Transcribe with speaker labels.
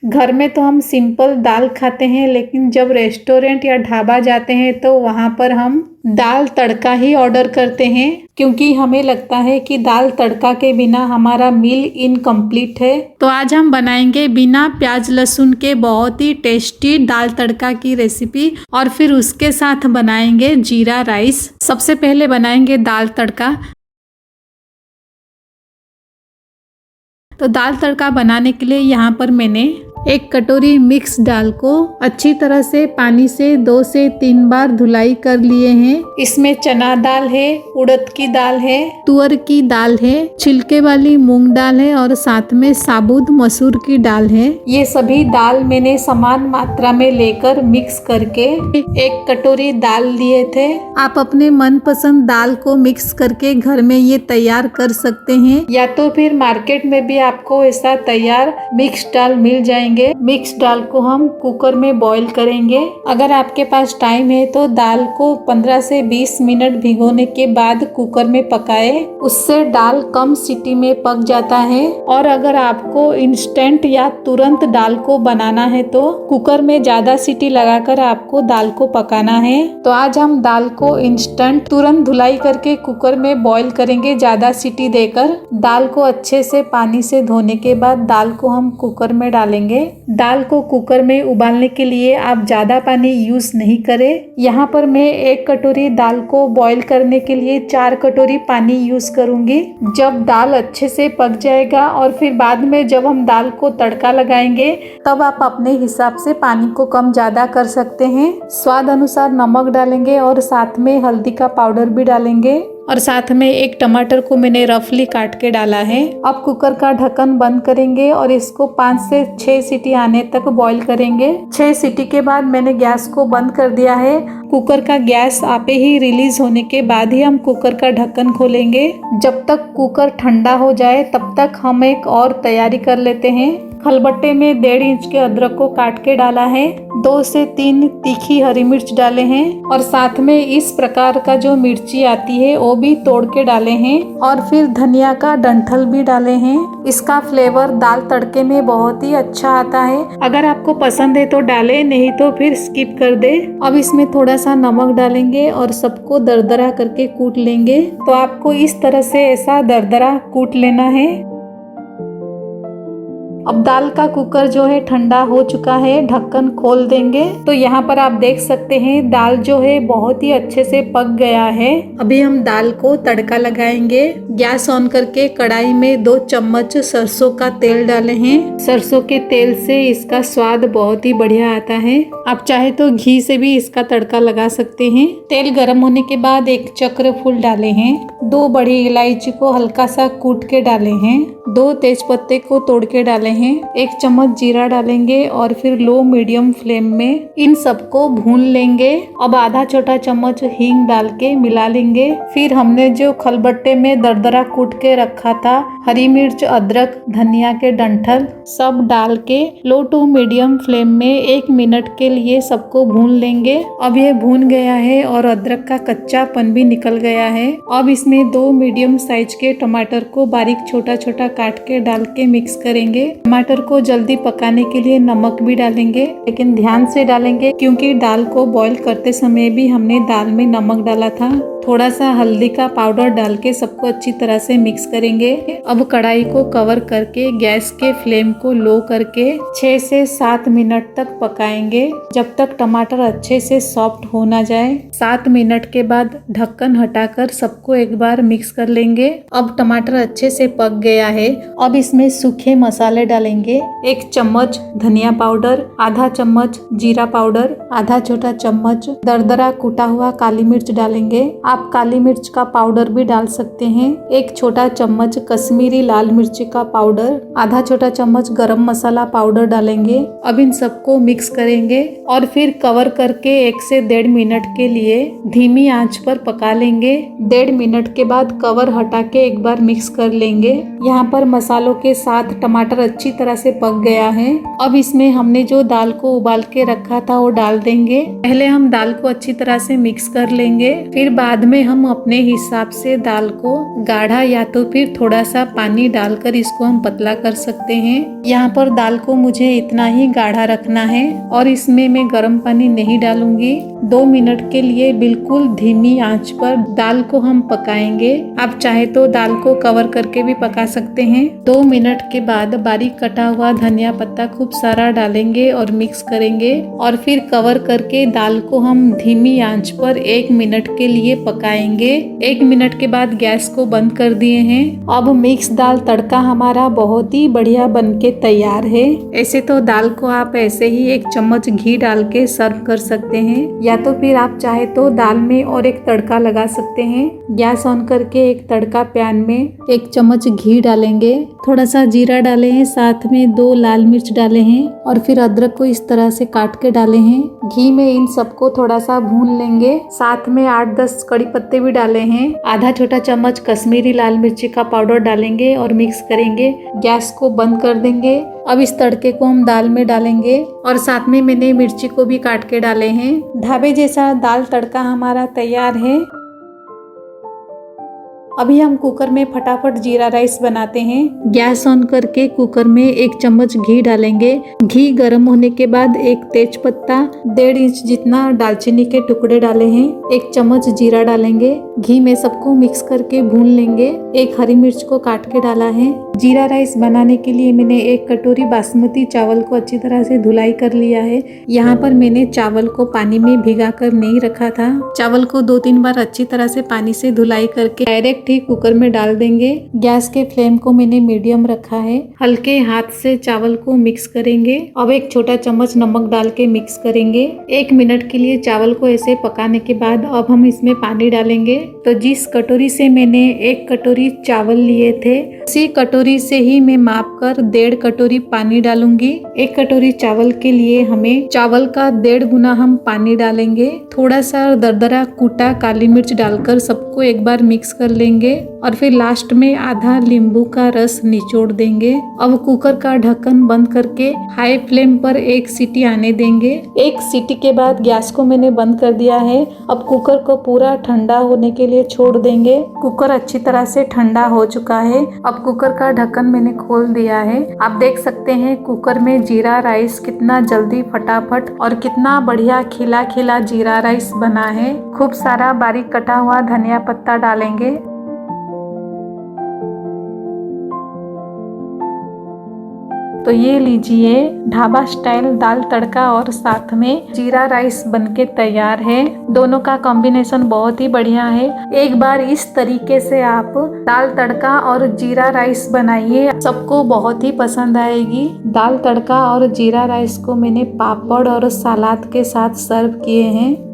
Speaker 1: घर में तो हम सिंपल दाल खाते हैं, लेकिन जब रेस्टोरेंट या ढाबा जाते हैं तो वहाँ पर हम दाल तड़का ही ऑर्डर करते हैं, क्योंकि हमें लगता है कि दाल तड़का के बिना हमारा मील इनकम्प्लीट है। तो आज हम बनाएंगे बिना प्याज लहसुन के बहुत ही टेस्टी दाल तड़का की रेसिपी, और फिर उसके साथ बनाएंगे जीरा राइस। सबसे पहले बनाएंगे दाल तड़का। तो दाल तड़का बनाने के लिए यहाँ पर मैंने 1 कटोरी मिक्स दाल को अच्छी तरह से पानी से 2 से 3 बार धुलाई कर लिए हैं। इसमें चना दाल है, उड़द की दाल है, तुअर की दाल है, छिलके वाली मूंग दाल है और साथ में साबुत मसूर की दाल है। ये सभी दाल मैंने समान मात्रा में लेकर मिक्स करके 1 कटोरी दाल लिए थे। आप अपने मनपसंद दाल को मिक्स करके घर में ये तैयार कर सकते हैं, या तो फिर मार्केट में भी आपको ऐसा तैयार मिक्स दाल मिल जाएंगे। मिक्स दाल को हम कुकर में बॉईल करेंगे। अगर आपके पास टाइम है तो दाल को 15 से 20 मिनट भिगोने के बाद कुकर में पकाए, उससे दाल कम सीटी में पक जाता है। और अगर आपको इंस्टेंट या तुरंत दाल को बनाना है तो कुकर में ज्यादा सीटी लगाकर आपको दाल को पकाना है। तो आज हम दाल को इंस्टेंट तुरंत धुलाई करके कुकर में बॉईल करेंगे ज्यादा सीटी देकर। दाल को अच्छे से पानी से धोने के बाद दाल को हम कुकर में डालेंगे। दाल को कुकर में उबालने के लिए आप ज्यादा पानी यूज नहीं करें। यहाँ पर मैं 1 कटोरी दाल को बॉईल करने के लिए 4 कटोरी पानी यूज करूंगी। जब दाल अच्छे से पक जाएगा और फिर बाद में जब हम दाल को तड़का लगाएंगे, तब आप अपने हिसाब से पानी को कम ज्यादा कर सकते हैं। स्वाद अनुसार नमक डालेंगे और साथ में हल्दी का पाउडर भी डालेंगे, और साथ में 1 टमाटर को मैंने रफली काट के डाला है। अब कुकर का ढक्कन बंद करेंगे और इसको 5 से 6 सीटी आने तक बॉईल करेंगे। 6 सीटी के बाद मैंने गैस को बंद कर दिया है। कुकर का गैस आपे ही रिलीज होने के बाद ही हम कुकर का ढक्कन खोलेंगे। जब तक कुकर ठंडा हो जाए तब तक हम एक और तैयारी कर लेते हैं। खलबट्टे में 1.5 इंच के अदरक को काट के डाला है, 2 से 3 तीखी हरी मिर्च डाले हैं, और साथ में इस प्रकार का जो मिर्ची आती है वो भी तोड़ के डाले हैं, और फिर धनिया का डंठल भी डाले हैं। इसका फ्लेवर दाल तड़के में बहुत ही अच्छा आता है। अगर आपको पसंद है तो डालें, नहीं तो फिर स्किप कर दे। अब इसमें थोड़ा सा नमक डालेंगे और सबको दरदरा करके कूट लेंगे। तो आपको इस तरह से ऐसा दरदरा कूट लेना है। अब दाल का कुकर जो है ठंडा हो चुका है, ढक्कन खोल देंगे। तो यहाँ पर आप देख सकते हैं दाल जो है बहुत ही अच्छे से पक गया है। अभी हम दाल को तड़का लगाएंगे। गैस ऑन करके कढ़ाई में 2 चम्मच सरसों का तेल डाले हैं। सरसों के तेल से इसका स्वाद बहुत ही बढ़िया आता है। आप चाहे तो घी से भी इसका तड़का लगा सकते हैं। तेल गर्म होने के बाद 1 चक्र फूल डाले हैं, 2 बड़ी इलायची को हल्का सा कूट के डाले हैं, 2 तेज पत्ते को तोड़ के डाले हैं, 1 चम्मच जीरा डालेंगे और फिर लो मीडियम फ्लेम में इन सबको भून लेंगे। अब आधा छोटा चम्मच हींग डाल के मिला लेंगे। फिर हमने जो खलबट्टे में दरदरा कूट के रखा था, हरी मिर्च, अदरक, धनिया के डंठल सब डाल के लो टू मीडियम फ्लेम में 1 मिनट के लिए सबको भून लेंगे। अब ये भून गया है और अदरक का कच्चापन भी निकल गया है। अब इसमें 2 मीडियम साइज के टमाटर को बारीक छोटा छोटा काट के डाल के मिक्स करेंगे। टमाटर को जल्दी पकाने के लिए नमक भी डालेंगे, लेकिन ध्यान से डालेंगे क्योंकि दाल को बॉईल करते समय भी हमने दाल में नमक डाला था। थोड़ा सा हल्दी का पाउडर डाल के सबको अच्छी तरह से मिक्स करेंगे। अब कढ़ाई को कवर करके गैस के फ्लेम को लो करके 6 से 7 मिनट तक पकाएंगे, जब तक टमाटर अच्छे से सॉफ्ट हो ना जाए। 7 मिनट के बाद ढक्कन हटाकर सबको एक बार मिक्स कर लेंगे। अब टमाटर अच्छे से पक गया है। अब इसमें सूखे मसाले डालेंगे। 1 चम्मच धनिया पाउडर, आधा चम्मच जीरा पाउडर, आधा छोटा चम्मच दरदरा कूटा हुआ काली मिर्च डालेंगे। आप काली मिर्च का पाउडर भी डाल सकते हैं। 1 छोटा चम्मच कश्मीरी लाल मिर्ची का पाउडर, आधा छोटा चम्मच गरम मसाला पाउडर डालेंगे। अब इन सबको मिक्स करेंगे और फिर कवर करके 1 से 1.5 मिनट के लिए धीमी आंच पर पका लेंगे। 1.5 मिनट के बाद कवर हटा के एक बार मिक्स कर लेंगे। यहाँ पर मसालों के साथ टमाटर अच्छी तरह से पक गया है। अब इसमें हमने जो दाल को उबाल के रखा था वो डाल देंगे। पहले हम दाल को अच्छी तरह से मिक्स कर लेंगे, फिर बाद में हम अपने हिसाब से दाल को गाढ़ा या तो फिर थोड़ा सा पानी डालकर इसको हम पतला कर सकते हैं। यहाँ पर दाल को मुझे इतना ही गाढ़ा रखना है और इसमें मैं गर्म पानी नहीं डालूंगी। 2 मिनट के लिए बिल्कुल धीमी आंच पर दाल को हम पकाएंगे। आप चाहे तो दाल को कवर करके भी पका सकते हैं। 2 मिनट के बाद बारीक कटा हुआ धनिया पत्ता खूब सारा डालेंगे और मिक्स करेंगे और फिर कवर करके दाल को हम धीमी आंच पर 1 मिनट के लिए पकाएंगे। 1 मिनट के बाद गैस को बंद कर दिए हैं। अब मिक्स दाल तड़का हमारा बहुत ही बढ़िया बनके तैयार है। ऐसे तो दाल को आप ऐसे ही 1 चम्मच घी डाल के सर्व कर सकते हैं या तो फिर आप चाहे तो दाल में और एक तड़का लगा सकते हैं। गैस ऑन करके एक तड़का पैन में 1 चम्मच घी डालेंगे, थोड़ा सा जीरा डाले हैं, साथ में 2 लाल मिर्च डाले हैं और फिर अदरक को इस तरह से काट के डाले हैं। घी में इन सबको थोड़ा सा भून लेंगे। साथ में 8-10 कड़ी पत्ते भी डाले हैं। आधा छोटा चम्मच कश्मीरी लाल मिर्ची का पाउडर डालेंगे और मिक्स करेंगे। गैस को बंद कर देंगे। अब इस तड़के को हम दाल में डालेंगे और साथ में मैंने मिर्ची को भी काट के डाले हैं। ढाबे जैसा दाल तड़का हमारा तैयार है। अभी हम कुकर में फटाफट जीरा राइस बनाते हैं। गैस ऑन करके कुकर में 1 चम्मच घी डालेंगे। घी गर्म होने के बाद 1 तेज पत्ता, 1.5 इंच जितना दालचीनी के टुकड़े डाले हैं, 1 चम्मच जीरा डालेंगे। घी में सबको मिक्स करके भून लेंगे। 1 हरी मिर्च को काट के डाला है। जीरा राइस बनाने के लिए मैंने 1 कटोरी बासमती चावल को अच्छी तरह से धुलाई कर लिया है। यहाँ पर मैंने चावल को पानी में भिगा कर नहीं रखा था। चावल को 2-3 बार अच्छी तरह से पानी से धुलाई करके डायरेक्ट ही कुकर में डाल देंगे। गैस के फ्लेम को मैंने मीडियम रखा है। हल्के हाथ से चावल को मिक्स करेंगे। अब 1 छोटा चम्मच नमक डाल के मिक्स करेंगे। 1 मिनट के लिए चावल को ऐसे पकाने के बाद अब हम इसमें पानी डालेंगे। तो जिस कटोरी से मैंने 1 कटोरी चावल लिए थे, उसी कटोरी से ही मैं माप कर 1.5 कटोरी पानी डालूंगी। 1 कटोरी चावल के लिए हमें चावल का 1.5 गुना हम पानी डालेंगे। थोड़ा सा दरदरा कूटा काली मिर्च डालकर सबको एक बार मिक्स कर लेंगे और फिर लास्ट में आधा नींबू का रस निचोड़ देंगे। अब कुकर का ढक्कन बंद करके हाई फ्लेम पर 1 सीटी आने देंगे। 1 सीटी के बाद गैस को मैंने बंद कर दिया है। अब कुकर को पूरा ठंडा होने के लिए छोड़ देंगे। कुकर अच्छी तरह से ठंडा हो चुका है। अब कुकर का ढक्कन मैंने खोल दिया है। आप देख सकते हैं कुकर में जीरा राइस कितना जल्दी फटाफट और कितना बढ़िया खिला खिला जीरा राइस बना है। खूब सारा बारीक कटा हुआ धनिया पत्ता डालेंगे। तो ये लीजिए ढाबा स्टाइल दाल तड़का और साथ में जीरा राइस बनके तैयार है। दोनों का कॉम्बिनेशन बहुत ही बढ़िया है। एक बार इस तरीके से आप दाल तड़का और जीरा राइस बनाइए, सबको बहुत ही पसंद आएगी। दाल तड़का और जीरा राइस को मैंने पापड़ और सलाद के साथ सर्व किए हैं।